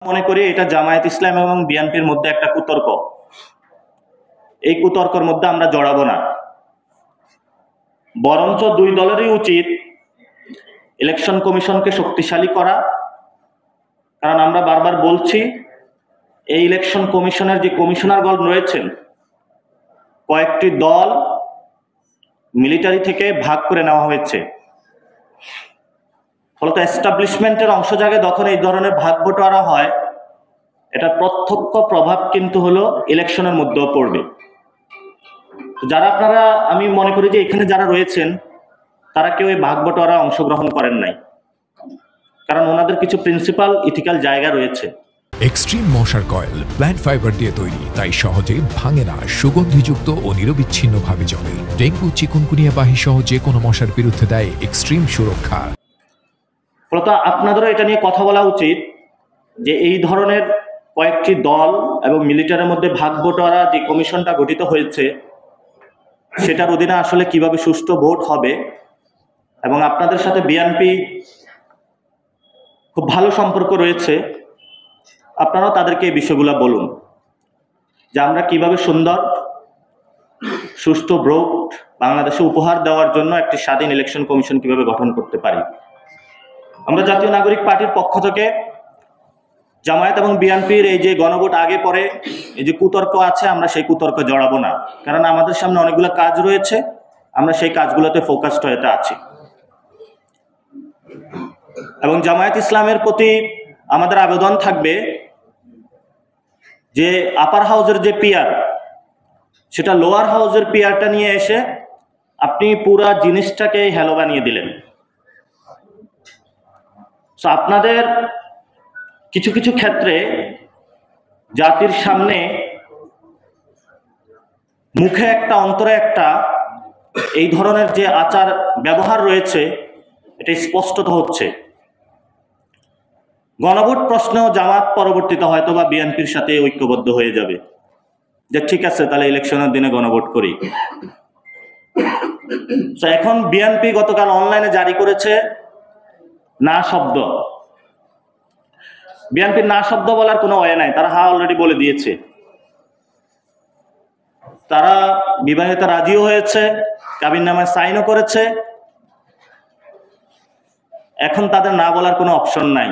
মনে করি এটা জামায়াত ইসলাম এবং বিএনপির মধ্যে একটা কুতর্ক। এই কুতর্কের মধ্যে আমরা জড়াবো না, বরঞ্চ দুই দলেরই উচিত ইলেকশন কমিশনকে শক্তিশালী করা। কারণ আমরা বারবার বলছি, এই ইলেকশন কমিশনের যে কমিশনারগণ রয়েছেন, কয়েকটি দল মিলিটারি থেকে ভাগ করে নেওয়া হয়েছে। ফলত এস্টাবলিশমেন্টের অংশ জায়গায় যখন এই ধরনের ভাগ বটোয়ারা হয়, এটা প্রত্যক্ষ প্রভাব কিন্তু হলো ইলেকশনের মধ্যেও পড়বে। যারা আপনারা, আমি মনে করি যে এখানে যারা রয়েছেন তারা কেউ এই ভাগ বটোয়ারা অংশগ্রহণ করেন নাই, কারণ ওনাদের কিছু প্রিন্সিপাল ইথিক্যাল জায়গা রয়েছে। এক্সট্রিম মশার কয়েল প্ল্যান্ট ফাইবার দিয়ে তৈরি, তাই সহজে ভাঙে না, সুগন্ধিযুক্ত ও নিরবিচ্ছিন্নভাবে জ্বলে। ডেঙ্গু, চিকুনগুনিয়া বাহি সহ যে কোনো মশার বিরুদ্ধে দেয় এক্সট্রিম সুরক্ষা। ফলত আপনাদেরও এটা নিয়ে কথা বলা উচিত যে এই ধরনের কয়েকটি দল এবং মিলিটারির মধ্যে ভাগ বটোয়ারা যে কমিশনটা গঠিত হয়েছে, সেটার অধীনে আসলে কিভাবে সুষ্ঠু ভোট হবে। এবং আপনাদের সাথে বিএনপি খুব ভালো সম্পর্ক রয়েছে, আপনারাও তাদেরকে এই বিষয়গুলো বলুন যে আমরা কিভাবে সুন্দর সুষ্ঠু ভোট বাংলাদেশে উপহার দেওয়ার জন্য একটি স্বাধীন ইলেকশন কমিশন কিভাবে গঠন করতে পারি। আমরা জাতীয় নাগরিক পার্টির পক্ষ থেকে জামায়াত এবং বিএনপির এই যে গণভোট আগে পরে এই যে কুতর্ক আছে, আমরা সেই কুতর্ক জড়াবো না, কারণ আমাদের সামনে অনেকগুলো কাজ রয়েছে, আমরা সেই কাজগুলোতে ফোকাসড হয়ে আছি। এবং জামায়াত ইসলামের প্রতি আমাদের আবেদন থাকবে যে আপার হাউজের যে পিয়ার, সেটা লোয়ার হাউজের পিয়ারটা নিয়ে এসে আপনি পুরা জিনিসটাকে হেলো বানিয়ে দিলেন। আপনাদের কিছু কিছু ক্ষেত্রে জাতির সামনে মুখে একটা অন্তরে একটা এই ধরনের যে আচার ব্যবহার রয়েছে, এটা স্পষ্টত হচ্ছে। গণভোট প্রশ্নেও জামাত পরবর্তীতে হয়তো বা বিএনপির সাথে ঐক্যবদ্ধ হয়ে যাবে যে ঠিক আছে, তাহলে ইলেকশনের দিনে গণভোট করি। এখন বিএনপি গতকাল অনলাইনে জারি করেছে না শব্দ। বিএনপির না শব্দ বলার কোনো ওয়ে নাই, তারা অলরেডি বলে দিয়েছে। তারা বিবাহিত রাজিও হয়েছে, কাবিননামায় সাইনও করেছে। এখন তাদের না বলার কোনো অপশন নাই।